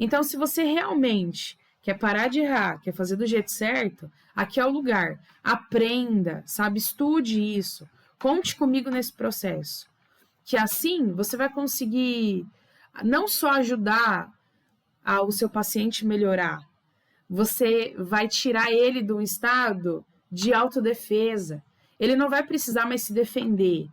Então, se você realmente quer parar de errar, quer fazer do jeito certo, aqui é o lugar. Aprenda, sabe? Estude isso. Conte comigo nesse processo. Que assim você vai conseguir não só ajudar o seu paciente melhorar, você vai tirar ele de um estado de autodefesa. Ele não vai precisar mais se defender.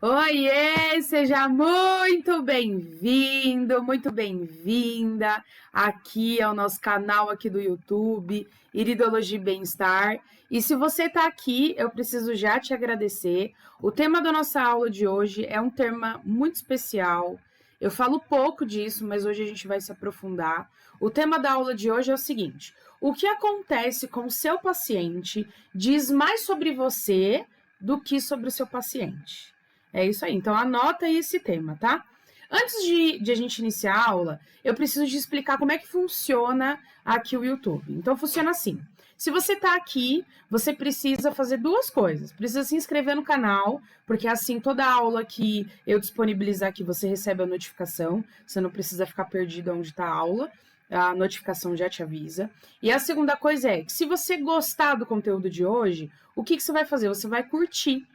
Oiê, seja muito bem-vindo, muito bem-vinda aqui ao nosso canal aqui do YouTube, Iridologia e Bem-Estar. E se você está aqui, eu preciso já te agradecer. O tema da nossa aula de hoje é um tema muito especial. Eu falo pouco disso, mas hoje a gente vai se aprofundar. O tema da aula de hoje é o seguinte: o que acontece com o seu paciente diz mais sobre você do que sobre o seu paciente. É isso aí, então anota aí esse tema, tá? Antes de a gente iniciar a aula, eu preciso te explicar como é que funciona aqui o YouTube. Então funciona assim: se você tá aqui, você precisa fazer duas coisas. Precisa se inscrever no canal, porque assim toda aula que eu disponibilizar aqui você recebe a notificação. Você não precisa ficar perdido onde tá a aula. A notificação já te avisa. E a segunda coisa é que se você gostar do conteúdo de hoje, o que você vai fazer? Você vai curtir.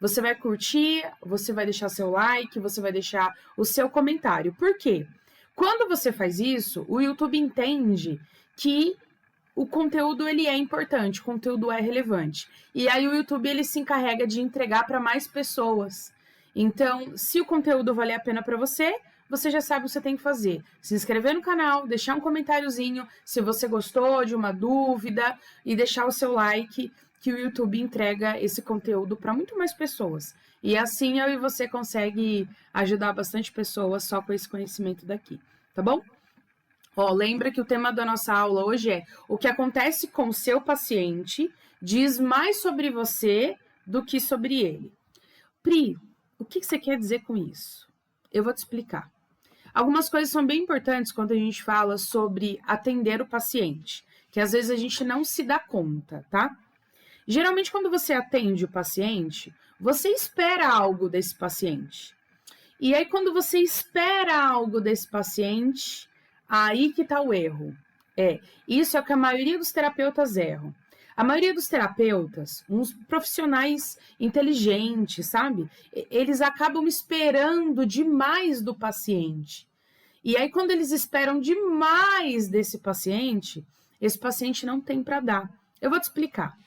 Você vai curtir, você vai deixar seu like, você vai deixar o seu comentário. Por quê? Quando você faz isso, o YouTube entende que o conteúdo ele é importante, o conteúdo é relevante. E aí o YouTube ele se encarrega de entregar para mais pessoas. Então, se o conteúdo valer a pena para você, você já sabe o que você tem que fazer. Se inscrever no canal, deixar um comentáriozinho se você gostou de uma dúvida e deixar o seu like, que o YouTube entrega esse conteúdo para muito mais pessoas. E assim eu e você consegue ajudar bastante pessoas só com esse conhecimento daqui, tá bom? Ó, lembra que o tema da nossa aula hoje é: o que acontece com o seu paciente diz mais sobre você do que sobre ele. Pri, o que você quer dizer com isso? Eu vou te explicar. Algumas coisas são bem importantes quando a gente fala sobre atender o paciente, que às vezes a gente não se dá conta, tá? Geralmente, quando você atende o paciente, você espera algo desse paciente. E aí, quando você espera algo desse paciente, aí que tá o erro. Isso é o que a maioria dos terapeutas erram. A maioria dos terapeutas, uns profissionais inteligentes, sabe? Eles acabam esperando demais do paciente. E aí, quando eles esperam demais desse paciente, esse paciente não tem para dar. Eu vou te explicar.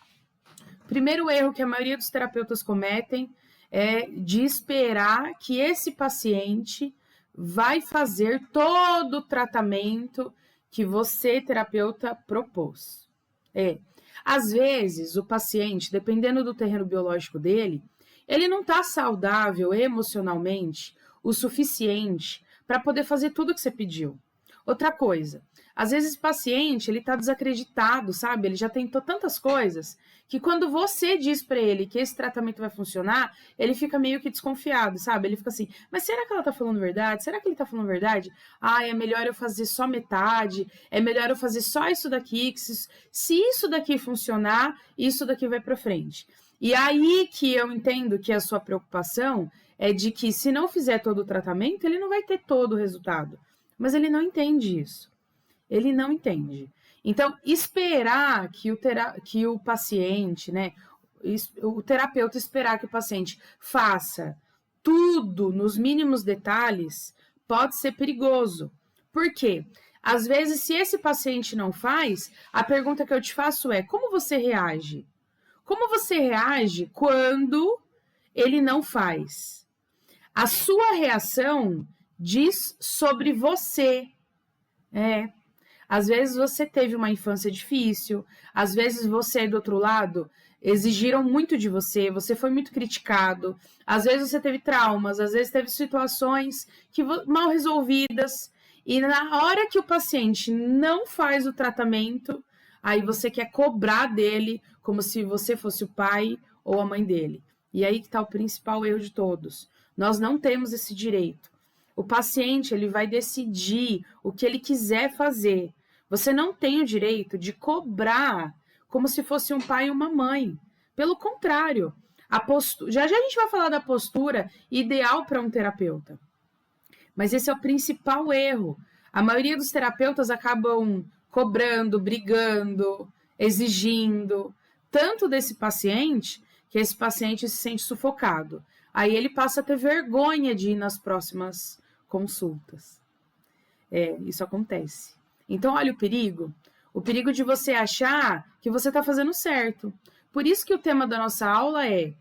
Primeiro erro que a maioria dos terapeutas cometem é de esperar que esse paciente vai fazer todo o tratamento que você, terapeuta, propôs. Às vezes, o paciente, dependendo do terreno biológico dele, ele não está saudável emocionalmente o suficiente para poder fazer tudo o que você pediu. Outra coisa, às vezes o paciente ele está desacreditado, sabe? Ele já tentou tantas coisas que quando você diz para ele que esse tratamento vai funcionar, ele fica meio que desconfiado, sabe? Ele fica assim: mas será que ela está falando verdade? Será que ele está falando verdade? É melhor eu fazer só metade, é melhor eu fazer só isso daqui, que se isso daqui funcionar, isso daqui vai para frente. E aí que eu entendo que a sua preocupação é de que se não fizer todo o tratamento, ele não vai ter todo o resultado. Mas ele não entende isso. Ele não entende. Então, esperar que o paciente, né, o terapeuta esperar que o paciente faça tudo nos mínimos detalhes pode ser perigoso. Por quê? Às vezes, se esse paciente não faz, a pergunta que eu te faço é: como você reage? Como você reage quando ele não faz? A sua reação diz sobre você. Às vezes você teve uma infância difícil, às vezes você, do outro lado, exigiram muito de você, você foi muito criticado, às vezes você teve traumas, às vezes teve situações mal resolvidas, e na hora que o paciente não faz o tratamento, aí você quer cobrar dele como se você fosse o pai ou a mãe dele. E aí que está o principal erro de todos. Nós não temos esse direito. O paciente ele vai decidir o que ele quiser fazer. Você não tem o direito de cobrar como se fosse um pai e uma mãe. Pelo contrário, Já já a gente vai falar da postura ideal para um terapeuta. Mas esse é o principal erro. A maioria dos terapeutas acabam cobrando, brigando, exigindo tanto desse paciente que esse paciente se sente sufocado. Aí ele passa a ter vergonha de ir nas próximas consultas. Isso acontece. Então, olha o perigo. O perigo de você achar que você está fazendo certo. Por isso que o tema da nossa aula é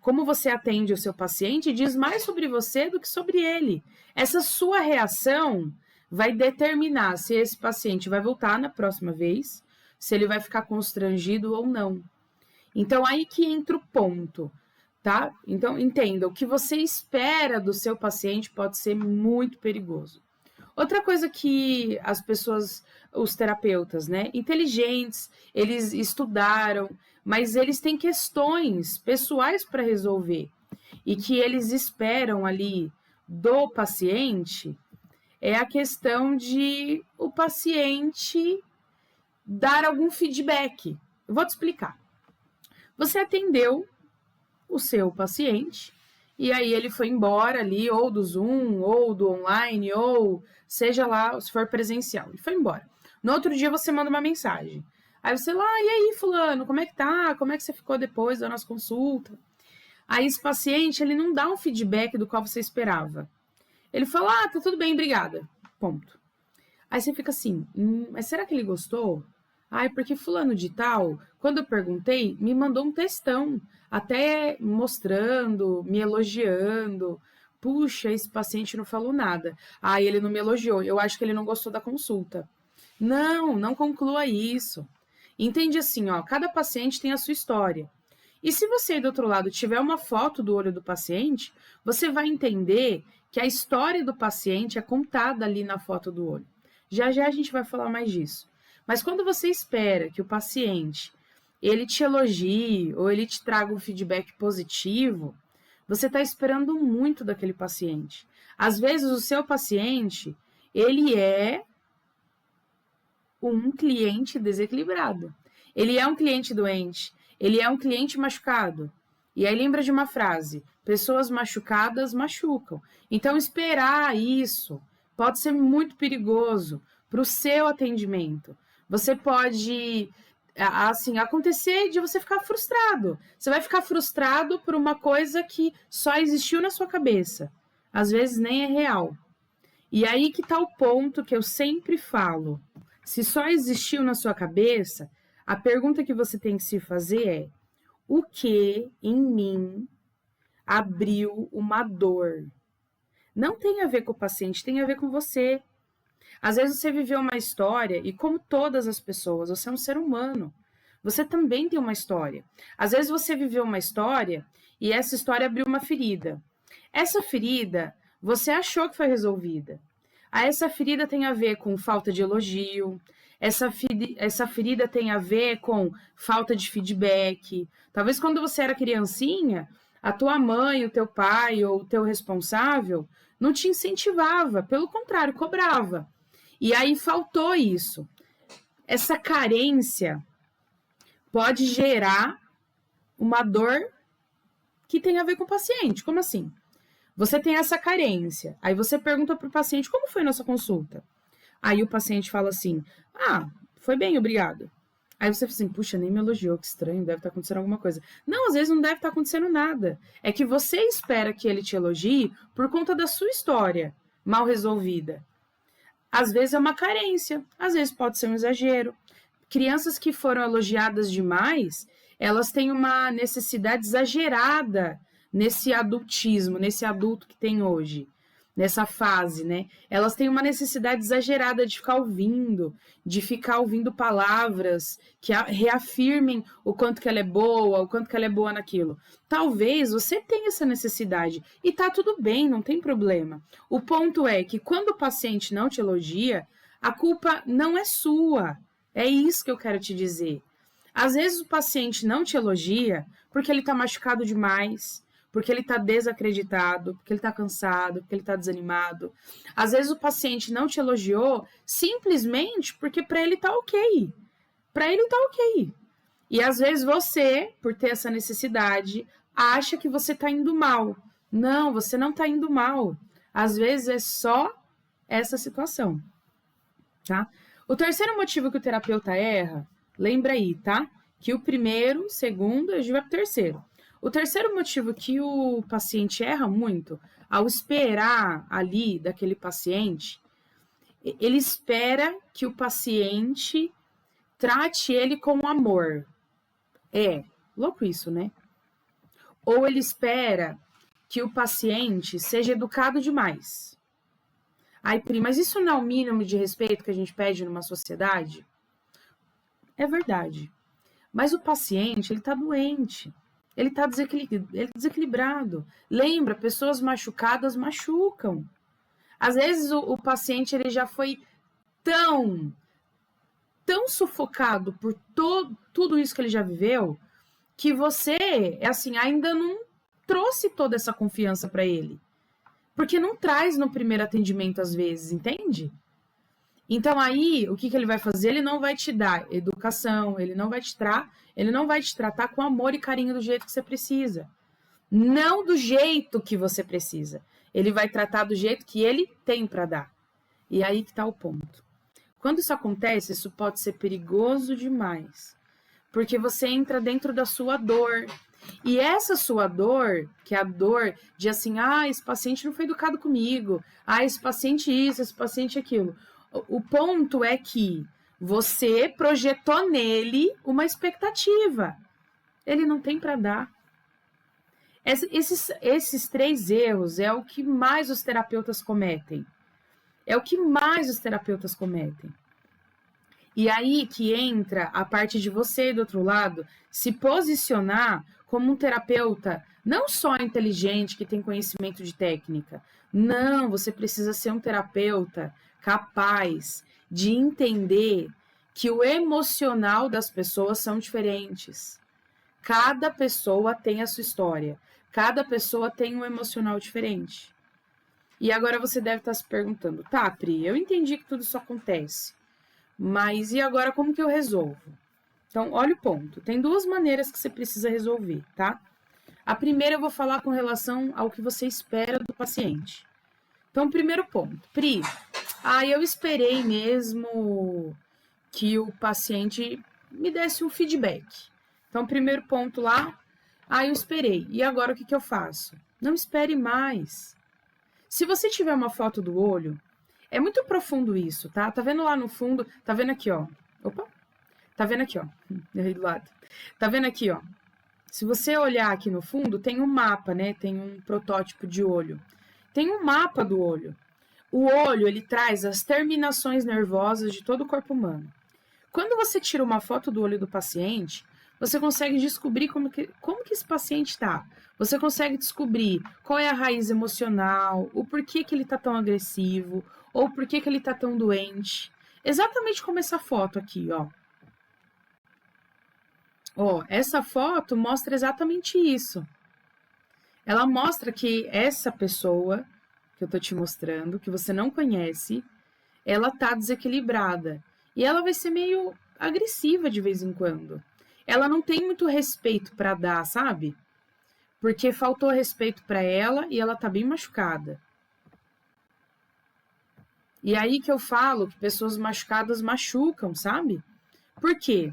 como você atende o seu paciente diz mais sobre você do que sobre ele. Essa sua reação vai determinar se esse paciente vai voltar na próxima vez, se ele vai ficar constrangido ou não. Então, aí que entra o ponto, tá? Então, entenda, o que você espera do seu paciente pode ser muito perigoso. Outra coisa que as pessoas, os terapeutas, né, inteligentes, eles estudaram, mas eles têm questões pessoais para resolver e que eles esperam ali do paciente é a questão de o paciente dar algum feedback. Eu vou te explicar. Você atendeu o seu paciente e aí ele foi embora ali, ou do Zoom, ou do online, ou seja lá, se for presencial. Ele foi embora. No outro dia você manda uma mensagem. Aí você lá, e aí, fulano, como é que tá? Como é que você ficou depois da nossa consulta? Aí esse paciente, ele não dá um feedback do qual você esperava. Ele fala, tá tudo bem, obrigada. Ponto. Aí você fica assim, mas será que ele gostou? Ai, porque fulano de tal, quando eu perguntei, me mandou um textão, até mostrando, me elogiando. Puxa, esse paciente não falou nada. Aí ele não me elogiou, eu acho que ele não gostou da consulta. Não conclua isso. Entende assim, ó, cada paciente tem a sua história. E se você aí do outro lado tiver uma foto do olho do paciente, você vai entender que a história do paciente é contada ali na foto do olho. Já já a gente vai falar mais disso. Mas quando você espera que o paciente ele te elogie ou ele te traga um feedback positivo, você está esperando muito daquele paciente. Às vezes o seu paciente, ele é um cliente desequilibrado. Ele é um cliente doente. Ele é um cliente machucado. E aí lembra de uma frase: pessoas machucadas machucam. Então esperar isso pode ser muito perigoso para o seu atendimento. Você pode, assim, acontecer de você ficar frustrado. Você vai ficar frustrado por uma coisa que só existiu na sua cabeça. Às vezes nem é real. E aí que está o ponto que eu sempre falo. Se só existiu na sua cabeça, a pergunta que você tem que se fazer é: o que em mim abriu uma dor? Não tem a ver com o paciente, tem a ver com você. Às vezes você viveu uma história e, como todas as pessoas, você é um ser humano. Você também tem uma história. Às vezes você viveu uma história e essa história abriu uma ferida. Essa ferida, você achou que foi resolvida. Essa ferida tem a ver com falta de elogio, essa ferida tem a ver com falta de feedback. Talvez quando você era criancinha, a tua mãe, o teu pai ou o teu responsável não te incentivava, pelo contrário, cobrava. E aí faltou isso. Essa carência pode gerar uma dor que tem a ver com o paciente. Como assim? Você tem essa carência. Aí você pergunta para o paciente: como foi a nossa consulta? Aí o paciente fala assim: foi bem, obrigado. Aí você fala assim: puxa, nem me elogiou, que estranho, deve estar acontecendo alguma coisa. Não, às vezes não deve estar acontecendo nada. É que você espera que ele te elogie por conta da sua história mal resolvida. Às vezes é uma carência, às vezes pode ser um exagero. Crianças que foram elogiadas demais, elas têm uma necessidade exagerada nesse adultismo, nesse adulto que tem hoje, nessa fase, né? Elas têm uma necessidade exagerada de ficar ouvindo palavras que reafirmem o quanto que ela é boa, o quanto que ela é boa naquilo. Talvez você tenha essa necessidade e tá tudo bem, não tem problema. O ponto é que quando o paciente não te elogia, a culpa não é sua. É isso que eu quero te dizer. Às vezes o paciente não te elogia porque ele tá machucado demais, porque ele está desacreditado, porque ele está cansado, porque ele está desanimado. Às vezes o paciente não te elogiou simplesmente porque para ele está ok. Para ele está ok. E às vezes você, por ter essa necessidade, acha que você está indo mal. Não, você não está indo mal. Às vezes é só essa situação, tá? O terceiro motivo que o terapeuta erra, lembra aí, tá? Que o primeiro, segundo, a gente vai pro terceiro. O terceiro motivo que o paciente erra muito, ao esperar ali daquele paciente, ele espera que o paciente trate ele com amor. É, louco isso, né? Ou ele espera que o paciente seja educado demais. Ai, Pri, mas isso não é o mínimo de respeito que a gente pede numa sociedade? É verdade. Mas o paciente, ele tá doente. Ele tá desequilibrado. Lembra, pessoas machucadas machucam. Às vezes o paciente ele já foi tão sufocado por tudo isso que ele já viveu, que você, assim, ainda não trouxe toda essa confiança para ele. Porque não traz no primeiro atendimento às vezes, entende? Então aí, o que ele vai fazer? Ele não vai te dar educação, ele não vai te tratar com amor e carinho do jeito que você precisa. Não do jeito que você precisa. Ele vai tratar do jeito que ele tem para dar. E aí que tá o ponto. Quando isso acontece, isso pode ser perigoso demais. Porque você entra dentro da sua dor. E essa sua dor, que é a dor de assim, esse paciente não foi educado comigo, esse paciente isso, esse paciente aquilo. O ponto é que você projetou nele uma expectativa. Ele não tem para dar. Esses 3 erros é o que mais os terapeutas cometem. É o que mais os terapeutas cometem. E aí que entra a parte de você, do outro lado, se posicionar como um terapeuta não só inteligente, que tem conhecimento de técnica. Não, você precisa ser um terapeuta capaz de entender que o emocional das pessoas são diferentes. Cada pessoa tem a sua história. Cada pessoa tem um emocional diferente. E agora você deve estar se perguntando, tá, Pri, eu entendi que tudo isso acontece, mas e agora como que eu resolvo? Então, olha o ponto. Tem 2 maneiras que você precisa resolver, tá? A primeira eu vou falar com relação ao que você espera do paciente. Então, primeiro ponto. Pri, eu esperei mesmo que o paciente me desse um feedback. Então, primeiro ponto lá, eu esperei. E agora o que eu faço? Não espere mais. Se você tiver uma foto do olho, é muito profundo isso, tá? Tá vendo lá no fundo? Tá vendo aqui, ó? Opa! Tá vendo aqui, ó? Errei do lado. Tá vendo aqui, ó? Se você olhar aqui no fundo, tem um mapa, né? Tem um protótipo de olho. Tem um mapa do olho. O olho, ele traz as terminações nervosas de todo o corpo humano. Quando você tira uma foto do olho do paciente, você consegue descobrir como que esse paciente está. Você consegue descobrir qual é a raiz emocional, o porquê que ele está tão agressivo, ou porquê que ele está tão doente. Exatamente como essa foto aqui, ó. Essa foto mostra exatamente isso. Ela mostra que essa pessoa que eu tô te mostrando, que você não conhece, ela tá desequilibrada. E ela vai ser meio agressiva de vez em quando. Ela não tem muito respeito para dar, sabe? Porque faltou respeito para ela e ela tá bem machucada. E aí que eu falo que pessoas machucadas machucam, sabe? Por quê?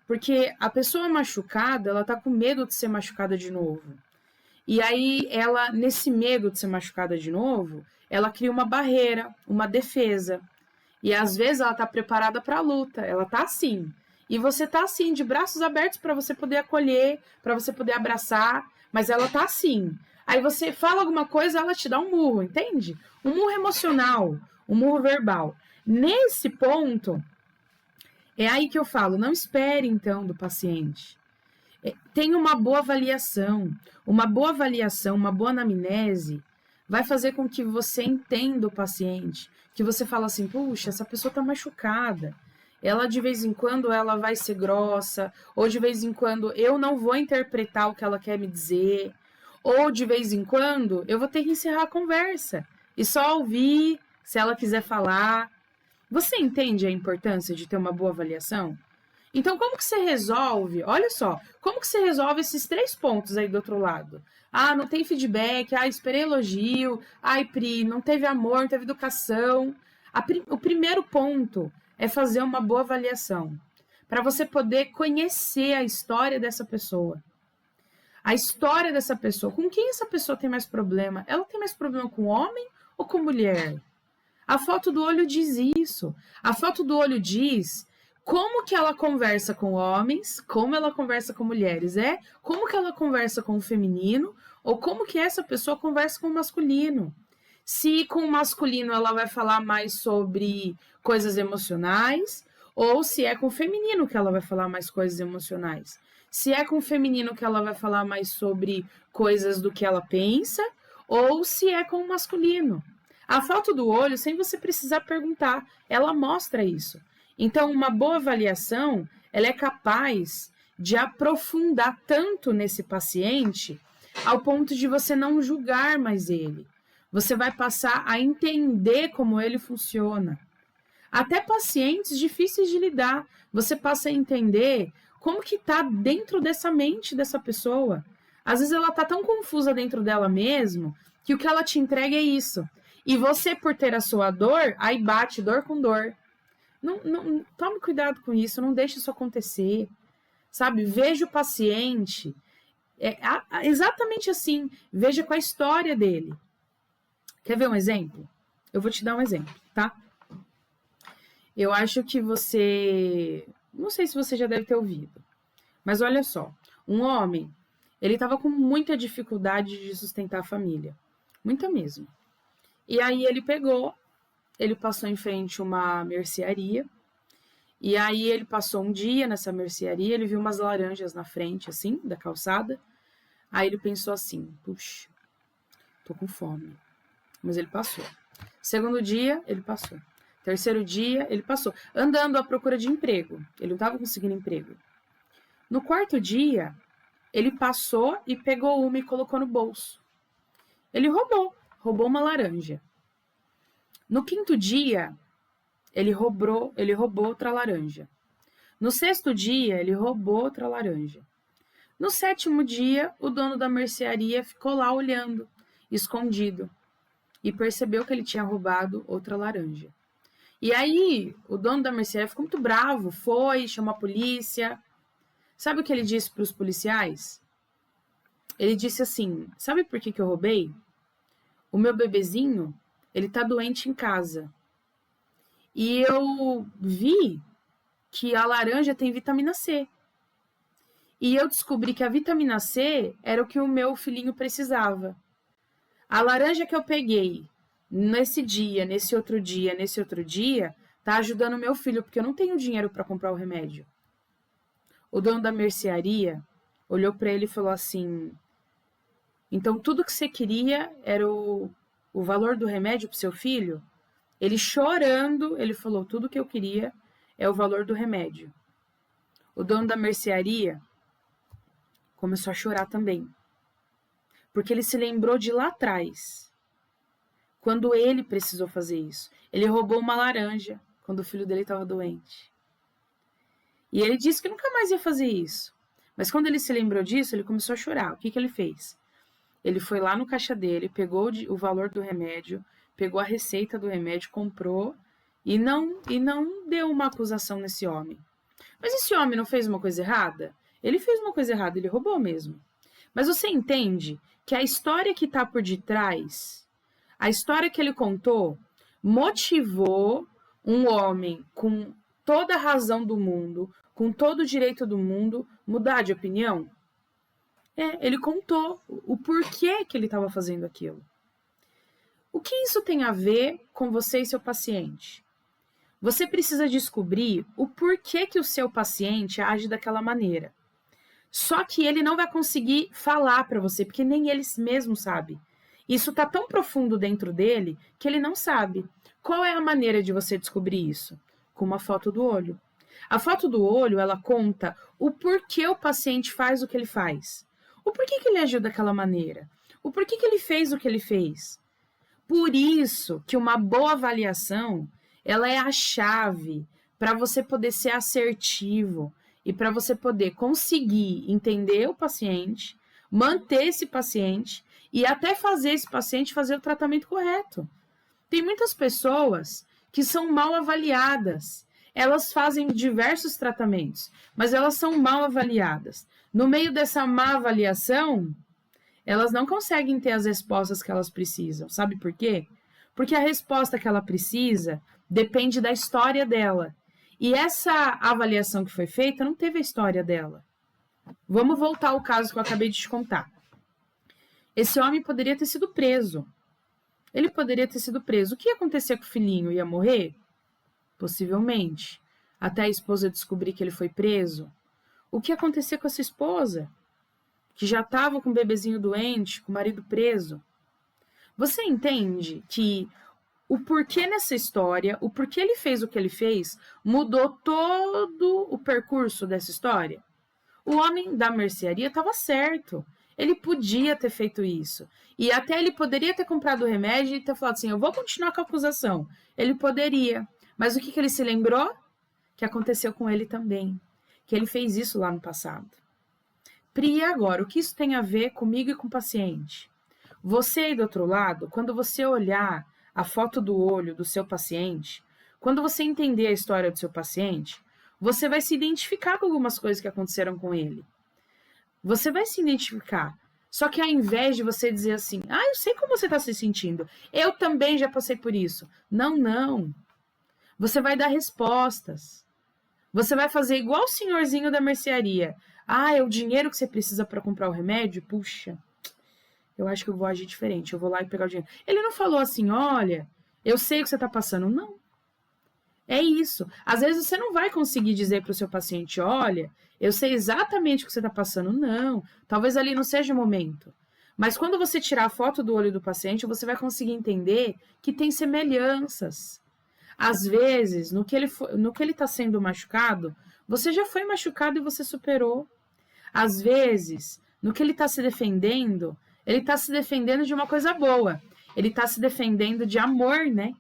Porque a pessoa machucada, ela tá com medo de ser machucada de novo. E aí ela, nesse medo de ser machucada de novo, ela cria uma barreira, uma defesa. E às vezes ela tá preparada para a luta, ela tá assim. E você tá assim, de braços abertos para você poder acolher, para você poder abraçar, mas ela tá assim. Aí você fala alguma coisa, ela te dá um murro, entende? Um murro emocional, um murro verbal. Nesse ponto, é aí que eu falo, não espere então do paciente. Tenha uma boa avaliação. Uma boa avaliação, uma boa anamnese vai fazer com que você entenda o paciente. Que você fala assim, puxa, essa pessoa tá machucada. Ela de vez em quando ela vai ser grossa, ou de vez em quando eu não vou interpretar o que ela quer me dizer, ou de vez em quando eu vou ter que encerrar a conversa e só ouvir se ela quiser falar. Você entende a importância de ter uma boa avaliação? Então, como que você resolve? Olha só, como que você resolve esses 3 pontos aí do outro lado? Ah, não tem feedback, ah, esperei elogio, ai, Pri, não teve amor, não teve educação. O primeiro ponto é fazer uma boa avaliação, para você poder conhecer a história dessa pessoa. A história dessa pessoa. Com quem essa pessoa tem mais problema? Ela tem mais problema com homem ou com mulher? A foto do olho diz isso. A foto do olho diz como que ela conversa com homens, como ela conversa com mulheres, como que ela conversa com o feminino, ou como que essa pessoa conversa com o masculino. Se com o masculino ela vai falar mais sobre coisas emocionais, ou se é com o feminino que ela vai falar mais coisas emocionais. Se é com o feminino que ela vai falar mais sobre coisas do que ela pensa, ou se é com o masculino. A foto do olho, sem você precisar perguntar, ela mostra isso. Então, uma boa avaliação, ela é capaz de aprofundar tanto nesse paciente ao ponto de você não julgar mais ele. Você vai passar a entender como ele funciona. Até pacientes difíceis de lidar, você passa a entender como que está dentro dessa mente dessa pessoa. Às vezes ela está tão confusa dentro dela mesmo que o que ela te entrega é isso. E você, por ter a sua dor, aí bate dor com dor. Não, tome cuidado com isso, não deixe isso acontecer. Sabe? Veja o paciente exatamente assim. Veja com a história dele. Quer ver um exemplo? Eu vou te dar um exemplo, tá? Eu acho que você... Não sei se você já deve ter ouvido. Mas olha só. Um homem, ele estava com muita dificuldade de sustentar a família. Muita mesmo. E aí ele passou em frente a uma mercearia, e aí ele passou um dia nessa mercearia, ele viu umas laranjas na frente, assim, da calçada, aí ele pensou assim, puxa, tô com fome, mas ele passou. Segundo dia, ele passou. Terceiro dia, ele passou, andando à procura de emprego, ele não estava conseguindo emprego. No quarto dia, ele passou e pegou uma e colocou no bolso. Ele roubou uma laranja. No quinto dia, ele roubou outra laranja. No sexto dia, ele roubou outra laranja. No sétimo dia, o dono da mercearia ficou lá olhando, escondido, e percebeu que ele tinha roubado outra laranja. E aí, o dono da mercearia ficou muito bravo, chamou a polícia. Sabe o que ele disse para os policiais? Ele disse assim, sabe por que eu roubei? O meu bebezinho, ele tá doente em casa. E eu vi que a laranja tem vitamina C. E eu descobri que a vitamina C era o que o meu filhinho precisava. A laranja que eu peguei nesse dia, nesse outro dia, tá ajudando o meu filho, porque eu não tenho dinheiro para comprar o remédio. O dono da mercearia olhou para ele e falou assim, então tudo que você queria era o valor do remédio para seu filho? Ele chorando, ele falou, tudo que eu queria é o valor do remédio. O dono da mercearia começou a chorar também. Porque ele se lembrou de lá atrás, quando ele precisou fazer isso. Ele roubou uma laranja quando o filho dele estava doente. E ele disse que nunca mais ia fazer isso. Mas quando ele se lembrou disso, ele começou a chorar. O que ele fez? Ele foi lá no caixa dele, pegou o valor do remédio, pegou a receita do remédio, comprou e não deu uma acusação nesse homem. Mas esse homem não fez uma coisa errada? Ele fez uma coisa errada, ele roubou mesmo. Mas você entende que a história que está por detrás, a história que ele contou, motivou um homem com toda a razão do mundo, com todo o direito do mundo, mudar de opinião? Ele contou o porquê que ele estava fazendo aquilo. O que isso tem a ver com você e seu paciente? Você precisa descobrir o porquê que o seu paciente age daquela maneira. Só que ele não vai conseguir falar para você, porque nem ele mesmo sabe. Isso está tão profundo dentro dele que ele não sabe. Qual é a maneira de você descobrir isso? Com uma foto do olho. A foto do olho, ela conta o porquê o paciente faz o que ele faz. O porquê que ele agiu daquela maneira. O porquê que ele fez o que ele fez. Por isso que uma boa avaliação, ela é a chave para você poder ser assertivo e para você poder conseguir entender o paciente, manter esse paciente e até fazer esse paciente fazer o tratamento correto. Tem muitas pessoas que são mal avaliadas. Elas fazem diversos tratamentos, mas elas são mal avaliadas. No meio dessa má avaliação, elas não conseguem ter as respostas que elas precisam. Sabe por quê? Porque a resposta que ela precisa depende da história dela. E essa avaliação que foi feita não teve a história dela. Vamos voltar ao caso que eu acabei de te contar. Esse homem poderia ter sido preso. Ele poderia ter sido preso. O que ia acontecer com o filhinho? Ia morrer? Possivelmente. Até a esposa descobrir que ele foi preso. O que ia acontecer com essa esposa? Que já estava com o bebezinho doente, com o marido preso. Você entende que o porquê nessa história, o porquê ele fez o que ele fez, mudou todo o percurso dessa história? O homem da mercearia estava certo. Ele podia ter feito isso. E até ele poderia ter comprado o remédio e ter falado assim, eu vou continuar com a acusação. Ele poderia. Mas o que ele se lembrou? Que aconteceu com ele também. Que ele fez isso lá no passado. Pri, agora, o que isso tem a ver comigo e com o paciente? Você aí do outro lado, quando você olhar a foto do olho do seu paciente, quando você entender a história do seu paciente, você vai se identificar com algumas coisas que aconteceram com ele. Você vai se identificar. Só que ao invés de você dizer assim, eu sei como você está se sentindo, eu também já passei por isso. Não, não. Você vai dar respostas. Você vai fazer igual o senhorzinho da mercearia. É o dinheiro que você precisa para comprar o remédio? Puxa, eu acho que eu vou agir diferente. Eu vou lá e pegar o dinheiro. Ele não falou assim, olha, eu sei o que você está passando. Não. É isso. Às vezes você não vai conseguir dizer para o seu paciente, olha, eu sei exatamente o que você está passando. Não. Talvez ali não seja o momento. Mas quando você tirar a foto do olho do paciente, você vai conseguir entender que tem semelhanças. Às vezes, no que ele está sendo machucado, você já foi machucado e você superou. Às vezes, no que ele está se defendendo, ele está se defendendo de uma coisa boa. Ele está se defendendo de amor, né?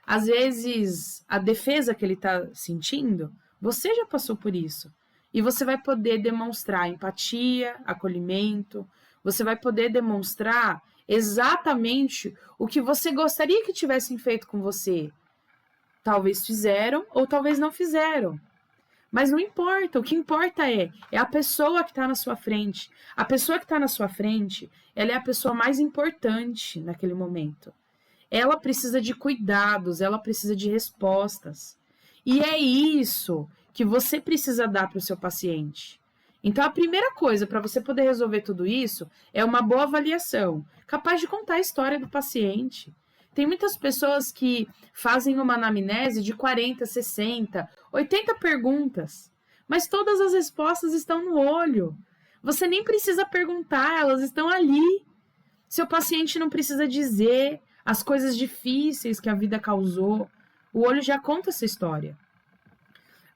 Às vezes, a defesa que ele está sentindo, você já passou por isso. E você vai poder demonstrar empatia, acolhimento, você vai poder demonstrar exatamente o que você gostaria que tivessem feito com você. Talvez fizeram ou talvez não fizeram. Mas não importa, o que importa é a pessoa que está na sua frente. A pessoa que está na sua frente, ela é a pessoa mais importante naquele momento. Ela precisa de cuidados, ela precisa de respostas. E é isso que você precisa dar para o seu paciente. Então, a primeira coisa para você poder resolver tudo isso é uma boa avaliação, capaz de contar a história do paciente. Tem muitas pessoas que fazem uma anamnese de 40, 60, 80 perguntas, mas todas as respostas estão no olho. Você nem precisa perguntar, elas estão ali. Seu paciente não precisa dizer as coisas difíceis que a vida causou. O olho já conta essa história.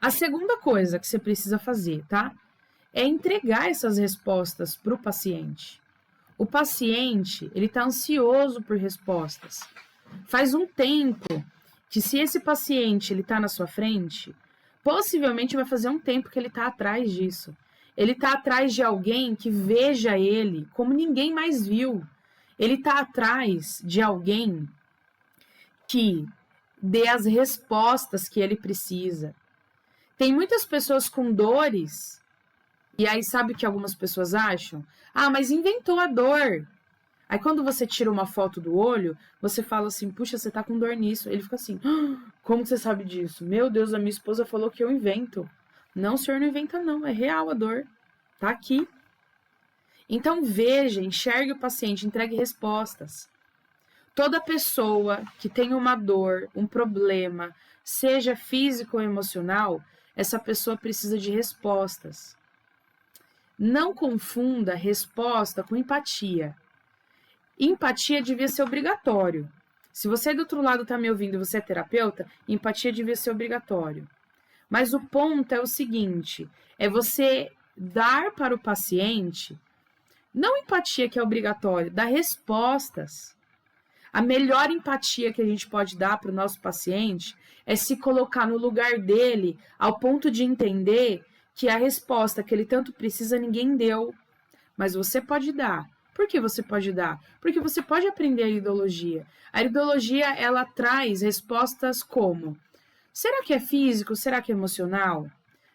A segunda coisa que você precisa fazer, tá? É entregar essas respostas para o paciente. O paciente, ele está ansioso por respostas. Faz um tempo que se esse paciente ele está na sua frente, possivelmente vai fazer um tempo que ele está atrás disso. Ele está atrás de alguém que veja ele como ninguém mais viu. Ele está atrás de alguém que dê as respostas que ele precisa. Tem muitas pessoas com dores, e aí sabe o que algumas pessoas acham? Mas inventou a dor. Aí quando você tira uma foto do olho, você fala assim, puxa, você tá com dor nisso. Ele fica assim, como você sabe disso? Meu Deus, a minha esposa falou que eu invento. Não, o senhor não inventa não, é real a dor. Tá aqui. Então veja, enxergue o paciente, entregue respostas. Toda pessoa que tem uma dor, um problema, seja físico ou emocional, essa pessoa precisa de respostas. Não confunda resposta com empatia. Empatia devia ser obrigatório. Se você do outro lado está me ouvindo e você é terapeuta, empatia devia ser obrigatório. Mas o ponto é o seguinte, é você dar para o paciente, não empatia que é obrigatório, dar respostas. A melhor empatia que a gente pode dar para o nosso paciente é se colocar no lugar dele, ao ponto de entender que a resposta que ele tanto precisa ninguém deu, mas você pode dar. Por que você pode dar? Porque você pode aprender a iridologia. A iridologia, ela traz respostas como: será que é físico? Será que é emocional?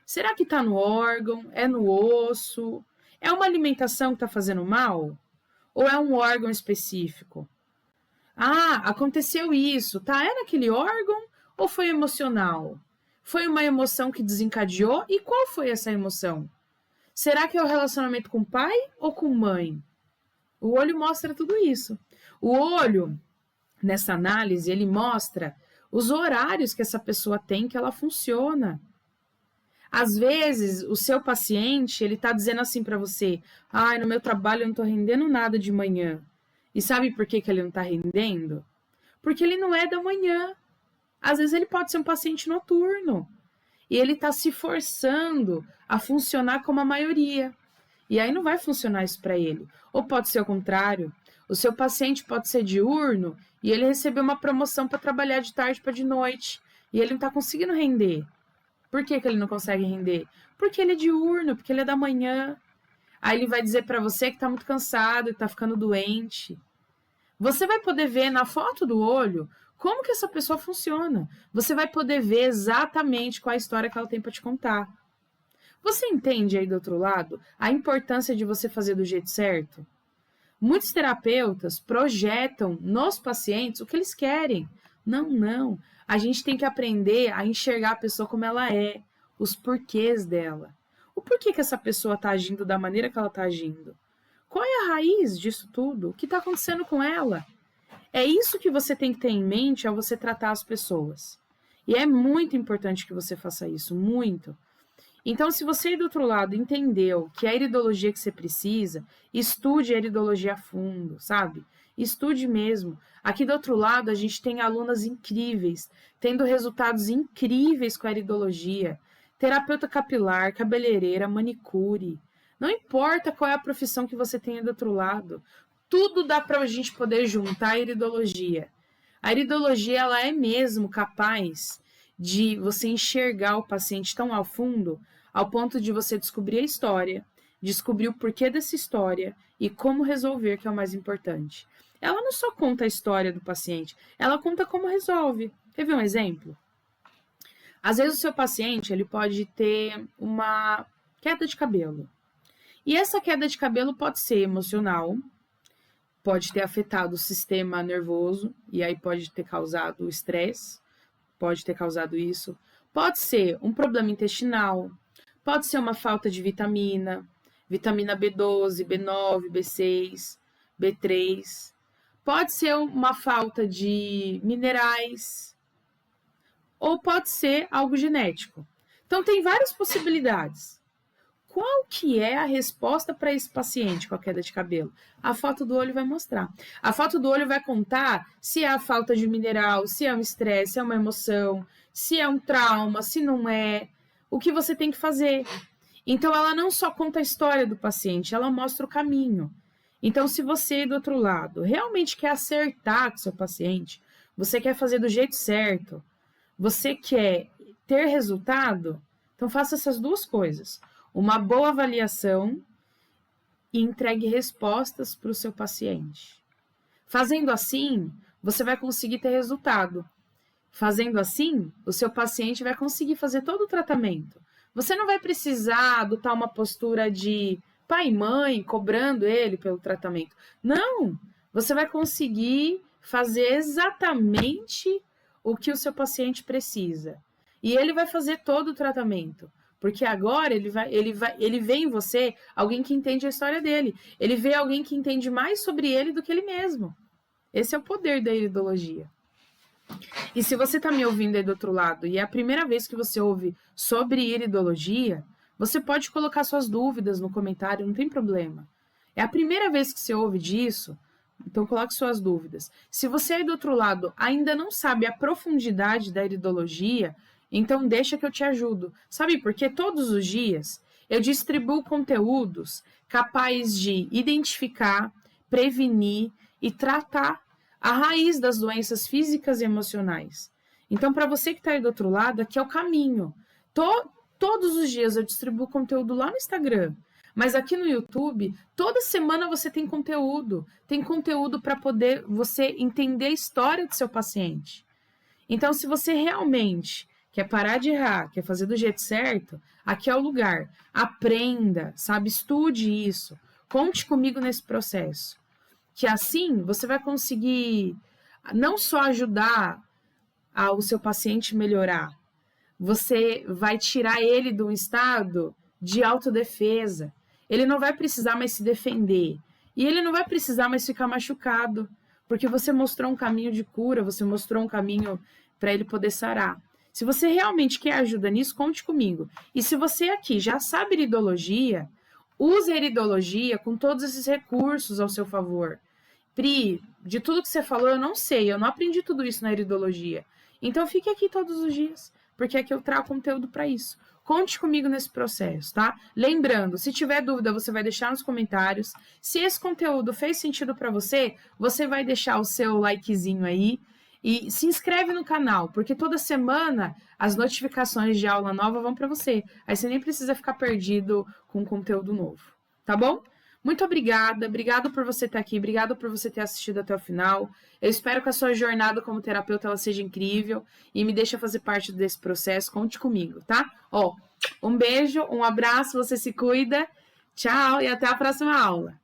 Será que está no órgão? É no osso? É uma alimentação que está fazendo mal? Ou é um órgão específico? Ah, aconteceu isso, tá? É naquele órgão ou foi emocional? Foi uma emoção que desencadeou? E qual foi essa emoção? Será que é o relacionamento com pai ou com mãe? O olho mostra tudo isso. O olho, nessa análise, ele mostra os horários que essa pessoa tem que ela funciona. Às vezes, o seu paciente, ele tá dizendo assim para você: ai, no meu trabalho eu não tô rendendo nada de manhã. E sabe por que ele não tá rendendo? Porque ele não é da manhã. Às vezes ele pode ser um paciente noturno. E ele tá se forçando a funcionar como a maioria. E aí não vai funcionar isso para ele. Ou pode ser o contrário. O seu paciente pode ser diurno e ele recebeu uma promoção para trabalhar de tarde para de noite. E ele não está conseguindo render. Por que ele não consegue render? Porque ele é diurno, porque ele é da manhã. Aí ele vai dizer para você que está muito cansado, que está ficando doente. Você vai poder ver na foto do olho como que essa pessoa funciona. Você vai poder ver exatamente qual é a história que ela tem para te contar. Você entende aí do outro lado a importância de você fazer do jeito certo? Muitos terapeutas projetam nos pacientes o que eles querem. Não, não. A gente tem que aprender a enxergar a pessoa como ela é, os porquês dela. O porquê que essa pessoa está agindo da maneira que ela está agindo? Qual é a raiz disso tudo? O que está acontecendo com ela? É isso que você tem que ter em mente ao você tratar as pessoas. E é muito importante que você faça isso, muito. Então, se você aí do outro lado entendeu que é a iridologia que você precisa, estude a iridologia a fundo, sabe? Estude mesmo. Aqui do outro lado, a gente tem alunas incríveis, tendo resultados incríveis com a iridologia. Terapeuta capilar, cabeleireira, manicure. Não importa qual é a profissão que você tem aí do outro lado. Tudo dá para a gente poder juntar a iridologia. A iridologia, ela é mesmo capaz de você enxergar o paciente tão ao fundo, ao ponto de você descobrir a história, descobrir o porquê dessa história e como resolver, que é o mais importante. Ela não só conta a história do paciente, ela conta como resolve. Quer ver um exemplo? Às vezes o seu paciente ele pode ter uma queda de cabelo. E essa queda de cabelo pode ser emocional, pode ter afetado o sistema nervoso, e aí pode ter causado estresse, pode ter causado isso. Pode ser um problema intestinal, pode ser uma falta de vitamina B12, B9, B6, B3. Pode ser uma falta de minerais, ou pode ser algo genético. Então, tem várias possibilidades. Qual que é a resposta para esse paciente com a queda de cabelo? A foto do olho vai mostrar. A foto do olho vai contar se é a falta de mineral, se é um estresse, se é uma emoção, se é um trauma, se não é. O que você tem que fazer. Então, ela não só conta a história do paciente, ela mostra o caminho. Então, se você, do outro lado, realmente quer acertar com o seu paciente, você quer fazer do jeito certo, você quer ter resultado, então faça essas duas coisas. Uma boa avaliação e entregue respostas para o seu paciente. Fazendo assim, você vai conseguir ter resultado. Fazendo assim, o seu paciente vai conseguir fazer todo o tratamento. Você não vai precisar adotar uma postura de pai e mãe cobrando ele pelo tratamento. Não! Você vai conseguir fazer exatamente o que o seu paciente precisa. E ele vai fazer todo o tratamento. Porque agora ele vê em você alguém que entende a história dele. Ele vê alguém que entende mais sobre ele do que ele mesmo. Esse é o poder da iridologia. E se você está me ouvindo aí do outro lado e é a primeira vez que você ouve sobre iridologia, você pode colocar suas dúvidas no comentário, não tem problema. É a primeira vez que você ouve disso, então coloque suas dúvidas. Se você aí do outro lado ainda não sabe a profundidade da iridologia, então deixa que eu te ajudo. Sabe por quê? Todos os dias eu distribuo conteúdos capazes de identificar, prevenir e tratar a raiz das doenças físicas e emocionais. Então, para você que está aí do outro lado, aqui é o caminho. todos os dias eu distribuo conteúdo lá no Instagram. Mas aqui no YouTube, toda semana você tem conteúdo. Tem conteúdo para poder você entender a história do seu paciente. Então, se você realmente quer parar de errar, quer fazer do jeito certo, aqui é o lugar. Aprenda, sabe? Estude isso. Conte comigo nesse processo. Que assim você vai conseguir não só ajudar o seu paciente melhorar, você vai tirar ele de um estado de autodefesa. Ele não vai precisar mais se defender. E ele não vai precisar mais ficar machucado. Porque você mostrou um caminho de cura, você mostrou um caminho para ele poder sarar. Se você realmente quer ajuda nisso, conte comigo. E se você aqui já sabe iridologia, use a iridologia com todos esses recursos ao seu favor. Pri, de tudo que você falou, eu não sei, eu não aprendi tudo isso na iridologia. Então fique aqui todos os dias, porque aqui eu trago conteúdo para isso. Conte comigo nesse processo, tá? Lembrando, se tiver dúvida, você vai deixar nos comentários. Se esse conteúdo fez sentido para você, você vai deixar o seu likezinho aí e se inscreve no canal, porque toda semana as notificações de aula nova vão para você. Aí você nem precisa ficar perdido com conteúdo novo, tá bom? Muito obrigada, obrigado por você estar aqui, obrigado por você ter assistido até o final. Eu espero que a sua jornada como terapeuta ela seja incrível e me deixa fazer parte desse processo. Conte comigo, tá? Ó, um beijo, um abraço, você se cuida. Tchau e até a próxima aula.